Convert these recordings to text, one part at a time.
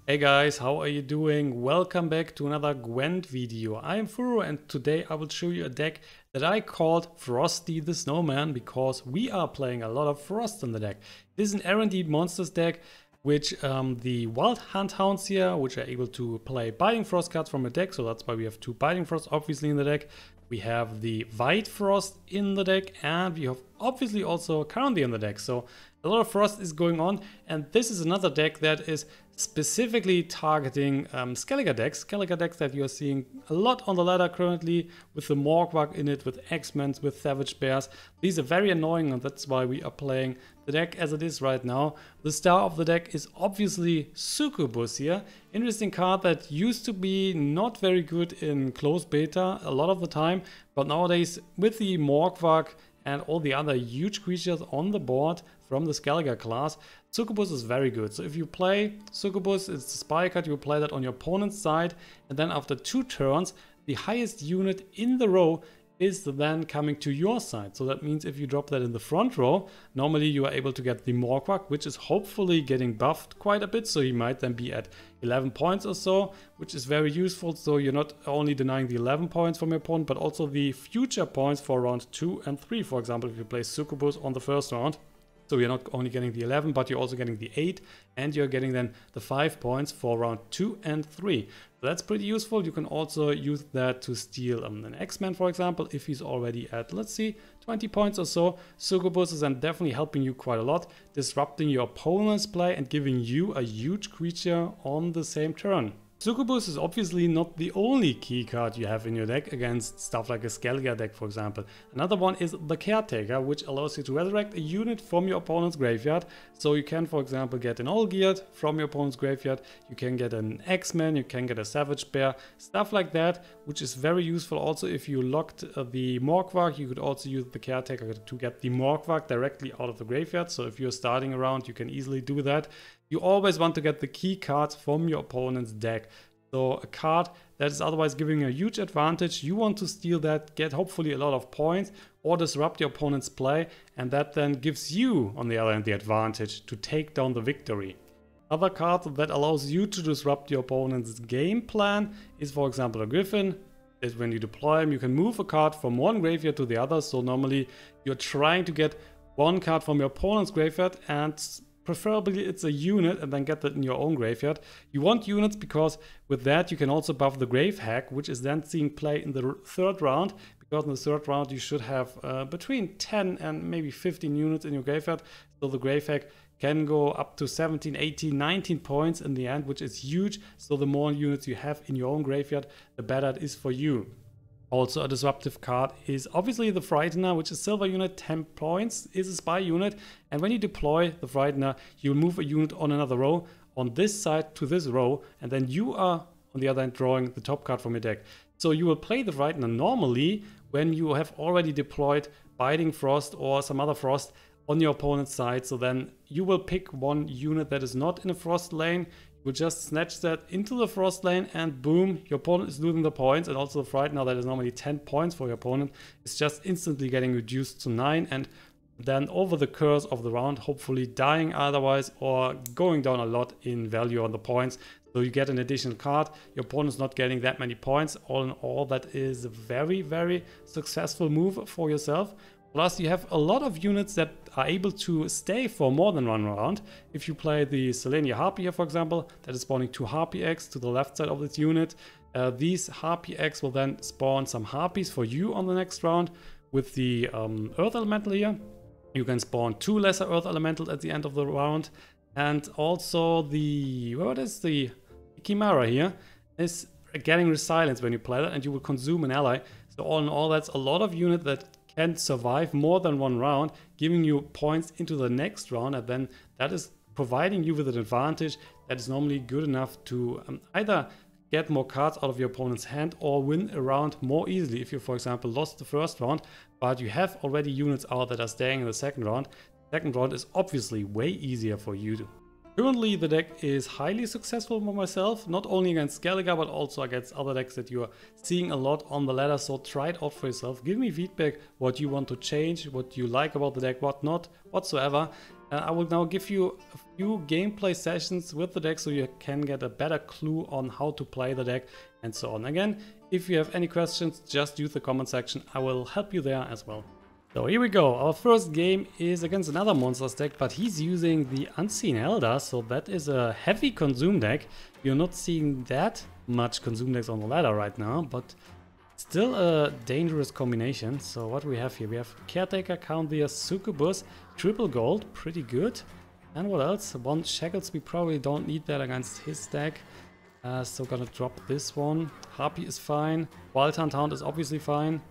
Hey guys, how are you doing? Welcome back to another Gwent video. I am Furo and today I will show you a deck that I called Frosty the Snowman because we are playing a lot of frost in the deck. This is an EREDIN monsters deck which the Wild Hunt Hounds here, which are able to play Biting Frost cards from a deck, so that's why we have 2 Biting Frost obviously in the deck. We have the White Frost in the deck and we have obviously also CARANTHIR in the deck. So a lot of frost is going on, and this is another deck that is specifically targeting Scaliger decks that you are seeing a lot on the ladder currently, with the Morgwag in it, with X-Men, with Savage Bears. These are very annoying and that's why we are playing the deck as it is right now. The star of the deck is obviously Succubus here. Interesting card that used to be not very good in closed beta a lot of the time, but nowadays with the Morgwag and all the other huge creatures on the board from the Scaliger class, Succubus is very good. So if you play Succubus, it's a spy card, you play that on your opponent's side, and then after 2 turns, the highest unit in the row is then coming to your side. So that means if you drop that in the front row, normally you are able to get the Morgwag, which is hopefully getting buffed quite a bit. So he might then be at 11 points or so, which is very useful. So you're not only denying the 11 points from your opponent, but also the future points for round 2 and 3. For example, if you play Succubus on the first round. So you're not only getting the 11, but you're also getting the 8, and you're getting then the 5 points for round 2 and 3. So that's pretty useful. You can also use that to steal an X-Men, for example, if he's already at, let's see, 20 points or so. Succubus is then definitely helping you quite a lot, disrupting your opponent's play and giving you a huge creature on the same turn. Succubus is obviously not the only key card you have in your deck against stuff like a Scaliger deck, for example. Another one is the Caretaker, which allows you to resurrect a unit from your opponent's graveyard. So you can, for example, get an All Geared from your opponent's graveyard, you can get an X-Men, you can get a Savage Bear, stuff like that, which is very useful. Also, if you locked the Morgwag, you could also use the Caretaker to get the Morgwag directly out of the graveyard. So if you're starting around, you can easily do that. You always want to get the key cards from your opponent's deck. So a card that is otherwise giving a huge advantage, you want to steal that, get hopefully a lot of points, or disrupt your opponent's play, and that then gives you, on the other hand, the advantage to take down the victory. Other card that allows you to disrupt your opponent's game plan is, for example, a Griffin. Is when you deploy him, you can move a card from one graveyard to the other. So normally you're trying to get one card from your opponent's graveyard, and preferably it's a unit, and then get that in your own graveyard. You want units because with that you can also buff the Grave Hack, which is then seeing play in the 3rd round, because in the 3rd round you should have between 10 and maybe 15 units in your graveyard. So the Grave Hack can go up to 17, 18, 19 points in the end, which is huge. So the more units you have in your own graveyard, the better it is for you. Also a disruptive card is obviously the Frightener, which is silver unit, 10 points, is a spy unit. And when you deploy the Frightener, you'll move a unit on another row, on this side to this row, and then you are on the other end drawing the top card from your deck. So you will play the Frightener normally when you have already deployed Biting Frost or some other frost on your opponent's side. So then you will pick one unit that is not in a frost lane. You will just snatch that into the frost lane, and boom, your opponent is losing the points. And also the Frightener that is normally 10 points for your opponent is just instantly getting reduced to 9, and then over the course of the round hopefully dying otherwise, or going down a lot in value on the points. So you get an additional card, your opponent's not getting that many points. All in all, that is a very, very successful move for yourself. Plus you have a lot of units that are able to stay for more than one round. If you play the CELAENO HARPY here, for example, that is spawning 2 Harpy eggs to the left side of this unit. These Harpy eggs will then spawn some Harpies for you on the next round. With the Earth Elemental here, you can spawn 2 lesser Earth Elementals at the end of the round. And also the, what is the EKIMMARA here, is getting Resilience when you play that, and you will consume an ally. So all in all, that's a lot of units that can survive more than one round, giving you points into the next round, and then that is providing you with an advantage that is normally good enough to either get more cards out of your opponent's hand or win a round more easily. If you, for example, lost the first round, but you have already units out that are staying in the second round is obviously way easier for you to. Currently the deck is highly successful for myself, not only against Scaliger but also against other decks that you are seeing a lot on the ladder, so try it out for yourself. Give me feedback what you want to change, what you like about the deck, what not, whatsoever. I will now give you a few gameplay sessions with the deck so you can get a better clue on how to play the deck and so on. Again, if you have any questions, just use the comment section. I will help you there as well. So here we go. Our first game is against another monsters deck, but he's using the Unseen Elder, so that is a heavy consume deck. You're not seeing that much consume decks on the ladder right now, but still a dangerous combination. So what do we have here? We have Caretaker, CARANTHIR, SUCCUBUS, triple gold, pretty good. And what else? One Shackles, we probably don't need that against his deck. So gonna drop this one. Harpy is fine. Wild Hound is obviously fine.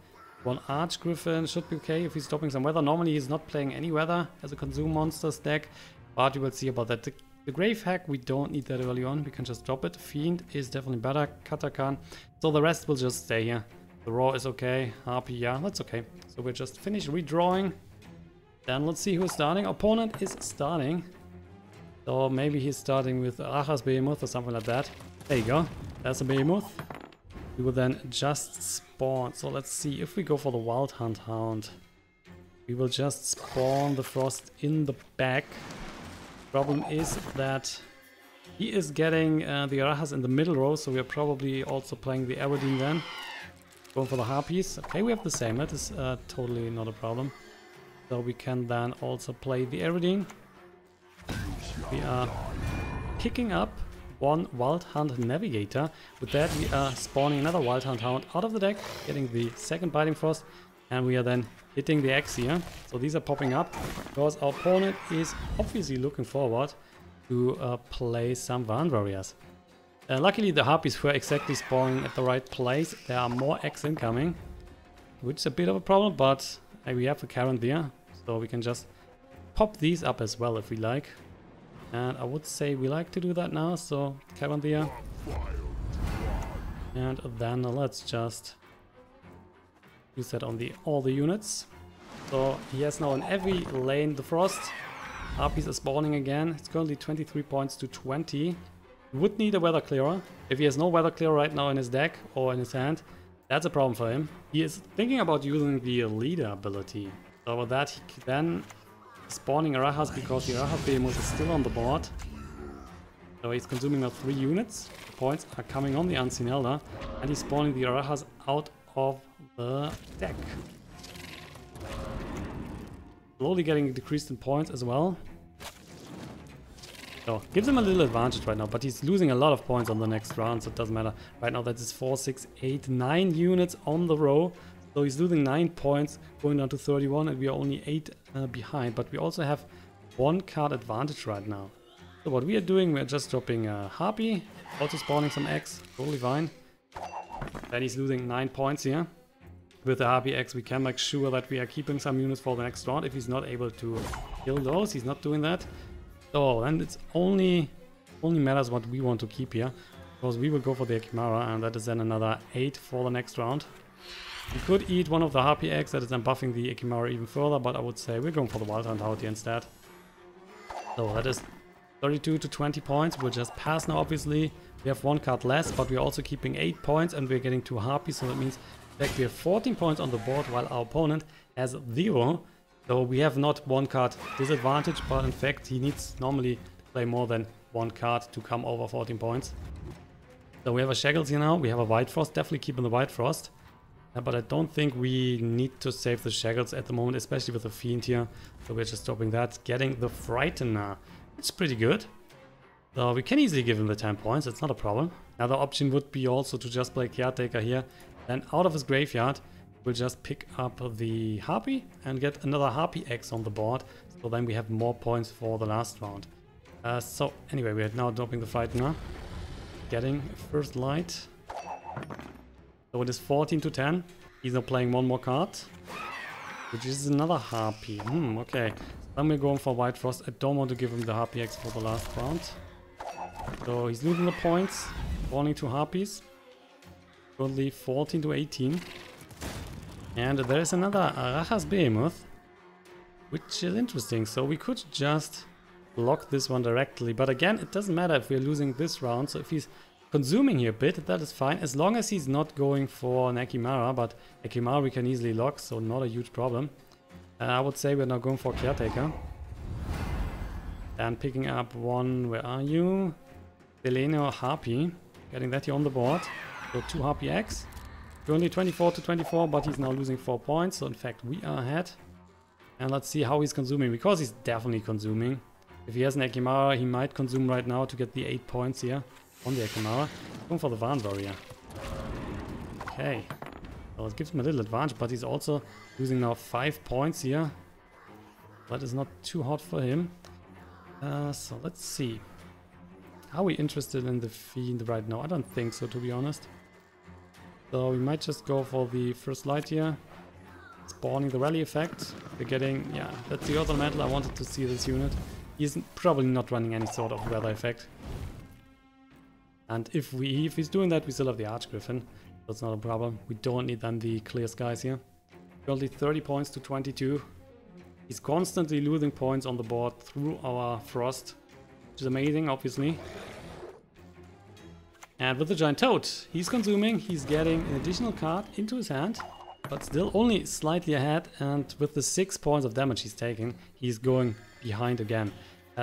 One ARCHGRIFFIN should be okay if he's stopping some weather. Normally he's not playing any weather as a consume monsters deck, but you will see about that. The Grave Hack, we don't need that early on, we can just drop it. Fiend is definitely better, KATAKAN. So the rest will just stay here. The Raw is okay, Harpy, yeah, that's okay. So we're just finished redrawing. Then let's see who's starting. Opponent is starting. So maybe he's starting with Rachas Behemoth or something like that. There you go, there's a Behemoth. We will then just spawn. So let's see if we go for the Wild Hound. We will just spawn the Frost in the back. Problem is that he is getting the Arachas in the middle row, so we are probably also playing the EREDIN then. Going for the Harpies. Okay, we have the same. That is totally not a problem. So we can then also play the EREDIN. We are picking up one Wild Hunt Navigator. With that we are spawning another Wild Hunt Hound out of the deck, getting the second Biting Frost, and we are then hitting the X here. So these are popping up because our opponent is obviously looking forward to play some Van Warriors. Luckily the Harpies were exactly spawning at the right place. There are more X incoming, which is a bit of a problem, but we have a CARANTHIR, so we can just pop these up as well if we like. And I would say we like to do that now, so CARANTHIR. And then let's just use that on all the units. So he has now in every lane the Frost. Harpies are spawning again. It's currently 23 points to 20. He would need a Weather Clearer. If he has no Weather Clearer right now in his deck or in his hand, that's a problem for him. He is thinking about using the Leader ability. So with that he then spawning Arachas because the Arachas Behemoth is still on the board. So he's consuming now 3 units. The points are coming on the Unseen Elder, and he's spawning the Arachas out of the deck. Slowly getting decreased in points as well. So gives him a little advantage right now, but he's losing a lot of points on the next round, so it doesn't matter. Right now that is 4, 6, 8, 9 units on the row. So he's losing 9 points, going down to 31, and we are only 8 behind. But we also have 1 card advantage right now. So what we are doing, we are just dropping Harpy, also spawning some X, totally fine. Then he's losing 9 points here. With the Harpy X, we can make sure that we are keeping some units for the next round. If he's not able to kill those, he's not doing that. So then it's only matters what we want to keep here, because we will go for the EKIMMARA, and that is then another 8 for the next round. We could eat one of the Harpy eggs, that is then buffing the EKIMMARA even further, but I would say we're going for the Wild Hunt out here instead. So that is 32 to 20 points. We'll just pass now, obviously. We have 1 card less, but we're also keeping 8 points, and we're getting 2 Harpies, so that means that we have 14 points on the board, while our opponent has 0. So we have not 1 card disadvantage, but in fact he needs normally to play more than 1 card to come over 14 points. So we have a Shackles here now, we have a White Frost, definitely keeping the White Frost. But I don't think we need to save the Shackles at the moment, especially with the Fiend here. So we're just stopping that, getting the Frightener. It's pretty good. So we can easily give him the 10 points, it's not a problem. Another option would be also to just play Caretaker here. Then out of his graveyard, we'll just pick up the Harpy and get another Harpy X on the board. So then we have more points for the last round. So anyway, we are now dropping the Frightener. Getting first light. So it is 14 to 10. He's now playing 1 more card, which is another Harpy. Okay. Then we're going for White Frost. I don't want to give him the Harpy X for the last round. So he's losing the points, spawning 2 Harpies. Currently 14 to 18. And there is another Rachas Behemoth, which is interesting. So we could just block this one directly. But again, it doesn't matter if we're losing this round. So if he's consuming here a bit, that is fine, as long as he's not going for an EKIMMARA, but EKIMMARA we can easily lock, so not a huge problem. I would say we're now going for Caretaker. Then picking up one, where are you? CELAENO HARPY. Getting that here on the board. So 2 HARPY X. Currently 24 to 24, but he's now losing 4 points. So in fact, we are ahead. And let's see how he's consuming, because he's definitely consuming. If he has an EKIMMARA, he might consume right now to get the 8 points here on the EKIMMARA. Going for the Van Warrior. Okay. Well, it gives him a little advantage, but he's also losing now 5 points here. That is not too hot for him. So let's see. Are we interested in the Fiend right now? I don't think so, to be honest. So we might just go for the first light here. Spawning the rally effect. We're getting, yeah, that's the other metal. I wanted to see this unit. He's probably not running any sort of weather effect. And if he's doing that, we still have the ARCHGRIFFIN. That's not a problem. We don't need then the clear skies here. Currently 30 points to 22. He's constantly losing points on the board through our Frost, which is amazing, obviously. And with the Giant Toad, he's consuming. He's getting an additional card into his hand, but still only slightly ahead. And with the 6 points of damage he's taking, he's going behind again.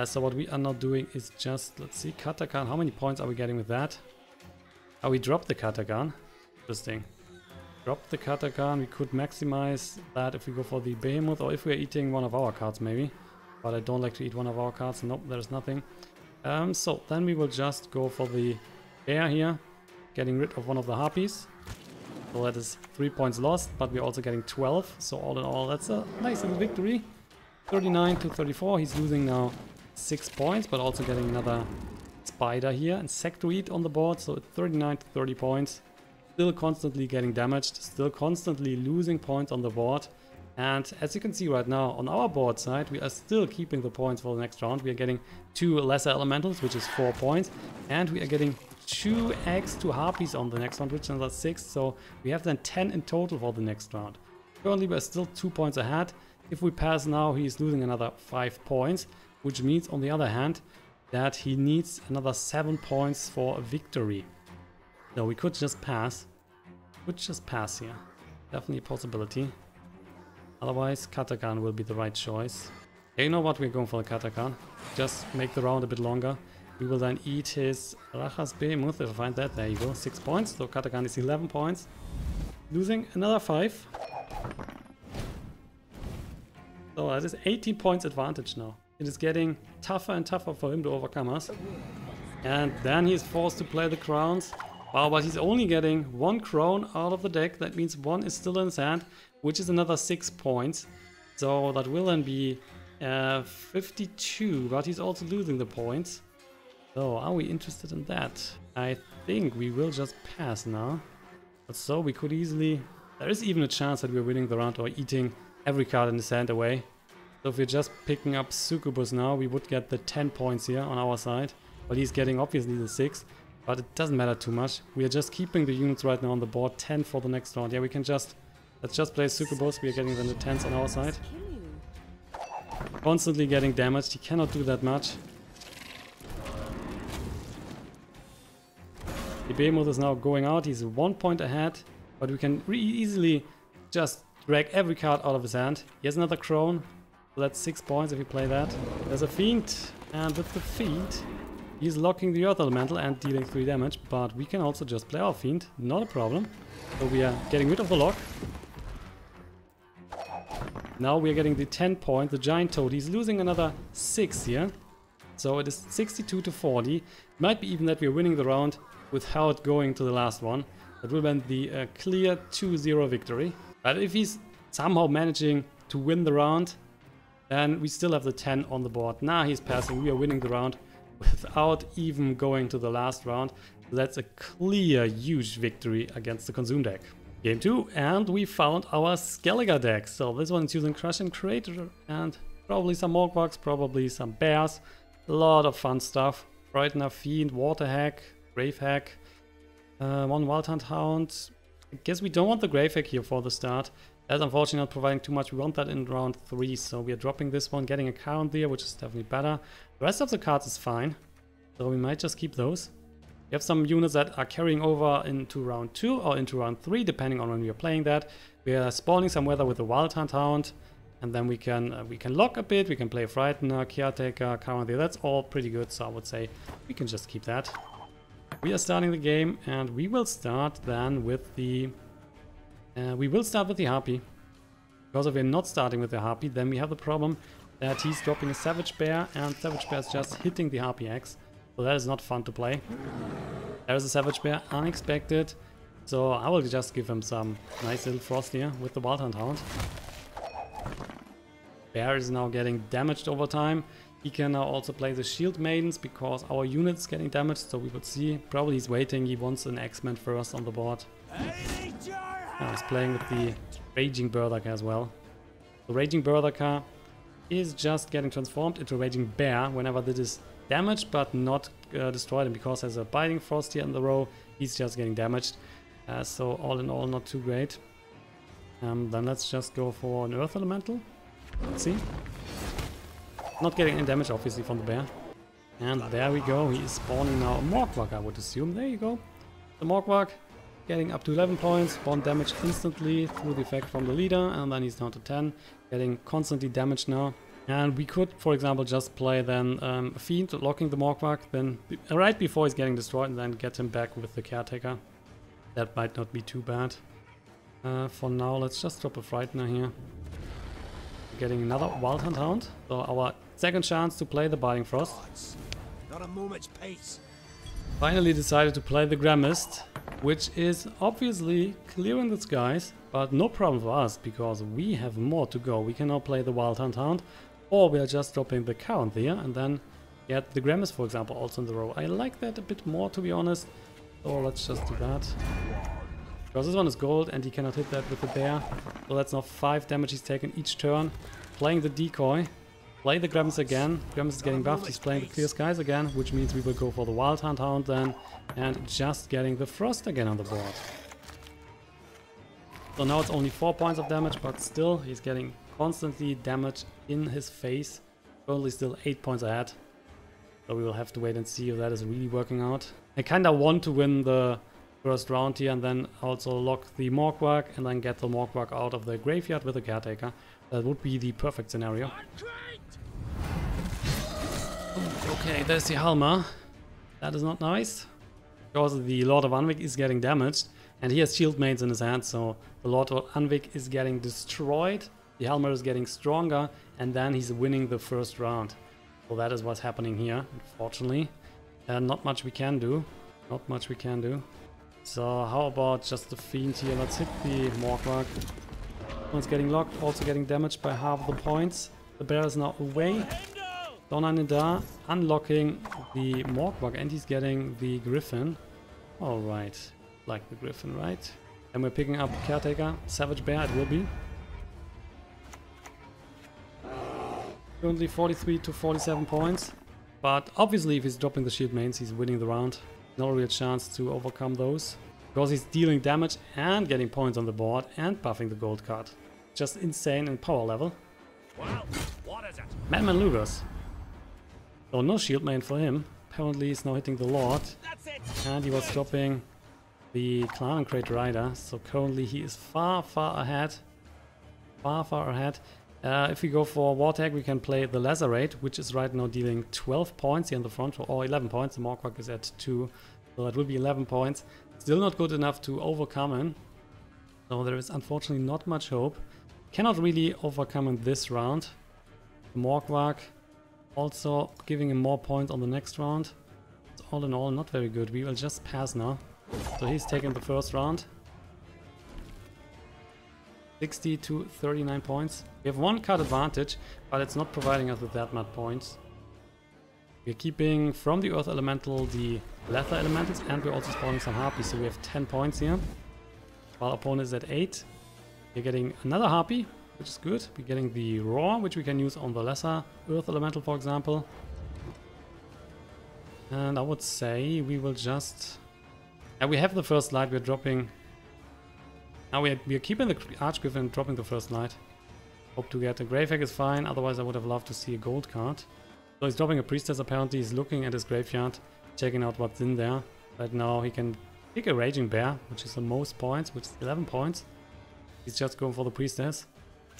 So what we are not doing is just, let's see, KATAKAN. How many points are we getting with that? Oh, we dropped the KATAKAN. Interesting. Drop the KATAKAN. We could maximize that if we go for the Behemoth, or if we're eating one of our cards maybe. But I don't like to eat one of our cards. Nope, there's nothing. So then we will just go for the Bear here. Getting rid of one of the Harpies. So that is 3 points lost, but we're also getting 12. So all in all, that's a nice little victory. 39 to 34. He's losing now 6 points, but also getting another Spider here. And Sectoid on the board, so 39 to 30 points. Still constantly getting damaged, still constantly losing points on the board. And as you can see right now, on our board side, we are still keeping the points for the next round. We are getting 2 lesser elementals, which is 4 points. And we are getting 2 eggs, 2 harpies on the next round, which is another 6. So we have then 10 in total for the next round. Currently, we're still 2 points ahead. If we pass now, he's losing another 5 points, which means, on the other hand, that he needs another 7 points for a victory. No, we could just pass. Could just pass here. Definitely a possibility. Otherwise, KATAKAN will be the right choice. Yeah, you know what? We're going for the KATAKAN. Just make the round a bit longer. We will then eat his Rachas Behemoth, if I find that. There you go. 6 points. So KATAKAN is 11 points. Losing another 5. So that is 18 points advantage now. It is getting tougher and tougher for him to overcome us. And then he's forced to play the crowns. Wow, but he's only getting 1 crown out of the deck. That means 1 is still in his hand, which is another 6 points. So that will then be 52, but he's also losing the points. So are we interested in that? I think we will just pass now. But so we could easily... There is even a chance that we're winning the round or eating every card in his hand away. So if we're just picking up Succubus now, we would get the 10 points here on our side. But he's getting obviously the 6. But it doesn't matter too much. We are just keeping the units right now on the board. 10 for the next round. Yeah, we can just... Let's just play Succubus. We are getting then the 10s on our side. Constantly getting damaged. He cannot do that much. The Behemoth is now going out. He's 1 point ahead. But we can easily just drag every card out of his hand. He has another Crone. So that's 6 points if we play that. There's a Fiend. And with the Fiend... He's locking the Earth Elemental and dealing 3 damage, but we can also just play our Fiend, not a problem. So we are getting rid of the lock. Now we are getting the 10 point, the Giant Toad. He's losing another 6 here. So it is 62 to 40. Might be even that we're winning the round without going to the last one. That will be the clear 2-0 victory. But if he's somehow managing to win the round, then we still have the 10 on the board. Now he's passing, we are winning the round without even going to the last round. That's a clear, huge victory against the Consume deck. Game 2, and we found our Skelliger deck. So this one's using Crush and Creator and probably some Morgbugs, probably some Bears. A lot of fun stuff. Frightener, Fiend, Water Hack, Grave Hack, 1 Wild Hunt Hound. I guess we don't want the Grave Hack here for the start. That's unfortunately not providing too much. We want that in round 3, so we are dropping this one, getting a CARANTHIR, which is definitely better. The rest of the cards is fine, so we might just keep those. We have some units that are carrying over into round 2 or into round 3, depending on when we are playing that. We are spawning some weather with the Wild Hunt Hound. And then we can lock a bit, we can play Frightener, Caretaker, CARANTHIR. That's all pretty good, so I would say we can just keep that. We are starting the game, and we will start then with the... Harpy. Because if we're not starting with the Harpy, then we have the problem that he's dropping a Savage Bear, and Savage Bear is just hitting the Harpy Axe. So that is not fun to play. There's a Savage Bear, unexpected. So I will just give him some nice little frost here with the Wild Hunt Hound. Bear is now getting damaged over time. He can now also play the Shield Maidens because our unit is getting damaged, so we would see. Probably he's waiting, he wants an X-Men first on the board. He's playing with the Raging Berserker as well. The Raging Berserker is just getting transformed into a Raging Bear whenever this is damaged but not destroyed, and because there's a Biting Frost here in the row, he's just getting damaged. So all in all, not too great. Then let's just go for an Earth Elemental. Let's see. Not getting any damage, obviously, from the bear. And there we go. He is spawning now a Morgwag, I would assume. There you go. The Morgwag getting up to 11 points. Spawn damage instantly through the effect from the leader. And then he's down to 10. Getting constantly damaged now. And we could, for example, just play then a Fiend, locking the Morgwag. Then right before he's getting destroyed, and then get him back with the Caretaker. That might not be too bad. For now, let's just drop a Frightener here. Getting another Wild Hunt Hound. So our second chance to play the Biting Frost. Not a moment's pace. Finally decided to play the Grammist, which is obviously clearing the skies, but no problem for us because we have more to go. We can now play the Wild Hunt Hound, or we are just dropping the CARANTHIR and then get the Grammist, for example, also in the row. I like that a bit more, to be honest. So let's just do that. Because this one is gold and he cannot hit that with the bear. So that's now 5 damage he's taken each turn. Playing the decoy. Play the Grammist again. Grammist is getting buffed. He's playing the Clear Skies again, which means we will go for the Wild Hunt Hound then. And just getting the Frost again on the board. So now it's only 4 points of damage, but still he's getting constantly damage in his face. Only still 8 points ahead. So we will have to wait and see if that is really working out. I kinda want to win the first round here and then also lock the Morgwag and then get the Morgwag out of the graveyard with the Caretaker. That would be the perfect scenario. Okay, there's the Halma. That is not nice. Because the Lord of Anvik is getting damaged and he has Shield Maidens in his hand, so the Lord of Anvik is getting destroyed, the Halma is getting stronger, and then he's winning the first round. So that is what's happening here, unfortunately. Not much we can do. Not much we can do. So how about just the Fiend here? Let's hit the Morgwag. One's getting locked, also getting damaged by half the points. The bear is now away. Donna Nidar unlocking the Morgwag and he's getting the Griffin. Alright, like the Griffin, right? And we're picking up Caretaker, Savage Bear it will be. Currently 43 to 47 points. But obviously if he's dropping the Shield Mains, he's winning the round. No real chance to overcome those. Because he's dealing damage and getting points on the board and buffing the gold card. Just insane in power level. Wow, what is it? Madman Lugos. So no shield main for him. Apparently he's now hitting the Lord. That's it. And he was dropping the Clan and Crate Rider. So currently he is far ahead. Far ahead. If we go for Wartag, we can play the Lacerate, which is right now dealing 12 points here in the front, or 11 points. The Morgwag is at 2, so that will be 11 points. Still not good enough to overcome him. So there is unfortunately not much hope. Cannot really overcome in this round. The Morgwag also giving him more points on the next round. So all in all, not very good. We will just pass now. So he's taking the first round. 60 to 39 points. We have 1 card advantage, but it's not providing us with that much points. We're keeping from the Earth Elemental the Leather Elementals, and we're also spawning some Harpies, so we have 10 points here. While opponent is at 8. We're getting another Harpy, which is good. We're getting the Roar, which we can use on the Lesser Earth Elemental, for example. And I would say we will just... Yeah, we have the first light, we're dropping... Now we are keeping the ARCHGRIFFIN and dropping the first light. Hope to get a Grave Egg is fine, otherwise I would have loved to see a gold card. So he's dropping a Priestess apparently, he's looking at his graveyard, checking out what's in there. Right now he can pick a Raging Bear, which is the most points, which is 11 points. He's just going for the Priestess.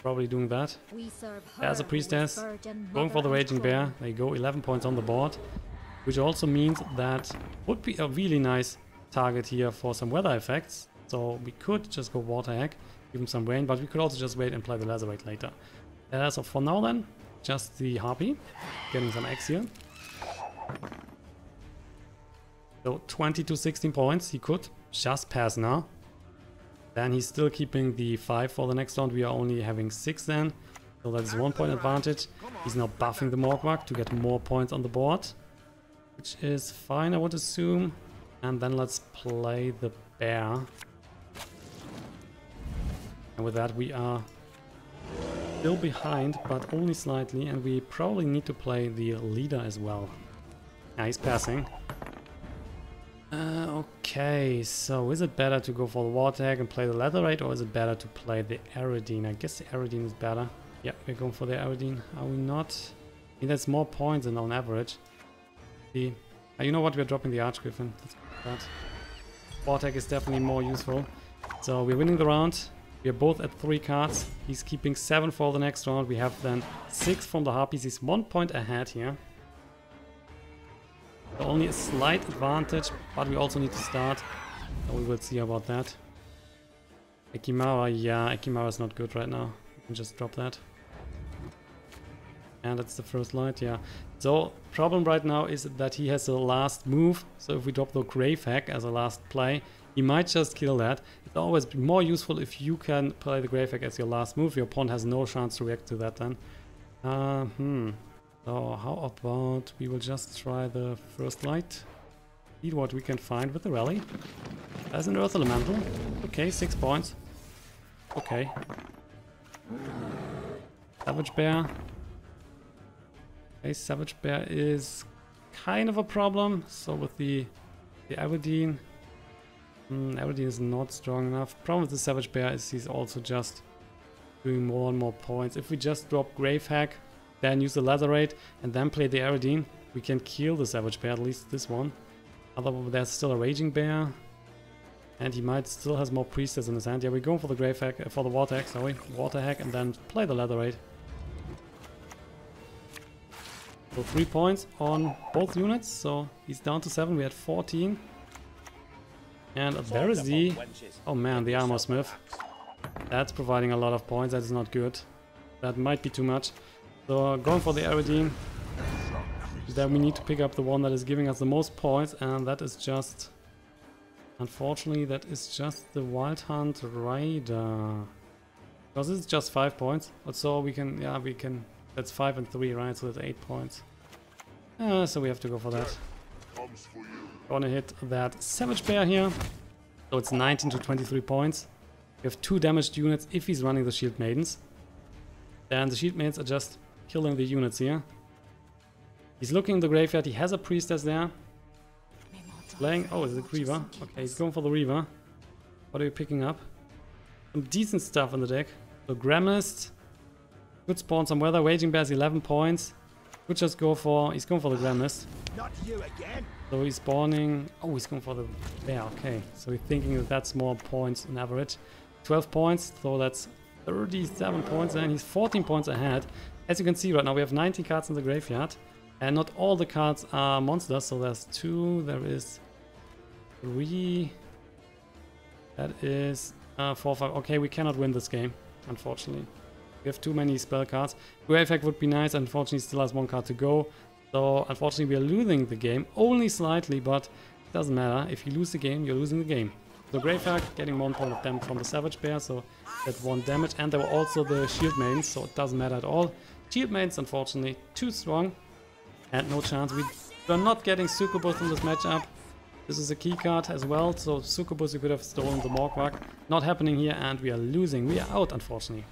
Probably doing that. We serve her There's a priestess. with virgin Going for the mother and Raging throne. Bear. There you go, 11 points on the board. Which also means that would be a really nice target here for some weather effects. So we could just go Water Hack, give him some rain, but we could also just wait and play the Lazarate later. So for now then, just the Harpy, getting some X here. So 20 to 16 points, he could just pass now. Then he's still keeping the 5 for the next round, we are only having 6 then. So that's 1 point advantage. He's now buffing the Morgwag to get more points on the board. Which is fine, I would assume. And then let's play the bear. And with that we are still behind, but only slightly. And we probably need to play the leader as well. Yeah, he's passing. Okay, so is it better to go for the Water Hack and play the Leatherite, or is it better to play the EREDIN? I guess the EREDIN is better. Yeah, we're going for the EREDIN. Are we not? I mean, that's more points than on average. You know what? We're dropping the ARCHGRIFFIN. Let's do that. Water Hack is definitely more useful. So we're winning the round. We are both at 3 cards. He's keeping 7 for the next round. We have then 6 from the Harpies. He's 1 point ahead here. So only a slight advantage, but we also need to start. So we will see about that. EKIMMARA, yeah, EKIMMARA is not good right now. We can just drop that. And that's the first light, yeah. So problem right now is that he has a last move. So if we drop the Grave Hack as a last play, he might just kill that. It's always more useful if you can play the Grave Hack as your last move. Your opponent has no chance to react to that then. So how about we will just try the first light. See what we can find with the rally. As an Earth Elemental. Okay, 6 points. Okay. Savage Bear. Okay, Savage Bear is kind of a problem. So with the EREDIN. EREDIN is not strong enough. Problem with the Savage Bear is he's also just doing more and more points. If we just drop Grave Hack, then use the Leatherate, and then play the EREDIN, we can kill the Savage Bear, at least this one. Otherwise, there's still a Raging Bear. And he might still has more Priestess in his hand. Yeah, we're going for the Grave Hack, for the Water Hack, sorry. Water Hack, and then play the Leatherate. So 3 points on both units, so he's down to 7, we had 14. And there is the... Oh man, the Armor Smith. That's providing a lot of points, that is not good. That might be too much. So going for the EREDIN. Then we need to pick up the one that is giving us the most points, and that is just... Unfortunately, that is just the Wild Hunt Raider. Because this is just 5 points. So we can, yeah, we can... That's 5 and 3, right? So that's 8 points. So we have to go for that. Gonna hit that Savage Bear here. So it's 19 to 23 points. We have 2 damaged units if he's running the Shield Maidens. Then the Shield Maidens are just killing the units here. He's looking in the graveyard. He has a Priestess there. Playing... Oh, is it Reaver? Okay, he's going for the Reaver. What are you picking up? Some decent stuff in the deck. So Gremist. Could spawn some weather. Raging Bear's 11 points. Could just go for... He's going for the Gremist. Not you again. So he's spawning... Oh, he's going for the bear. Okay. So he's thinking that that's more points on average. 12 points. So that's 37 points. And he's 14 points ahead. As you can see right now, we have 19 cards in the graveyard. And not all the cards are monsters. So there's 2. There is 3. That is 4, 5. Okay, we cannot win this game, unfortunately. We have too many spell cards. Grave Hack would be nice. Unfortunately, still has 1 card to go. So, unfortunately, we are losing the game. Only slightly, but it doesn't matter. If you lose the game, you're losing the game. So, Grave Hack getting 1 point of damage from the Savage Bear. So, that's 1 damage. And there were also the Shield Maidens. So, it doesn't matter at all. Shield Maidens, unfortunately, too strong. And no chance. We're not getting Succubus in this matchup. This is a key card as well. So, Succubus, you could have stolen the Morgwag. Not happening here. And we are losing. We are out, unfortunately.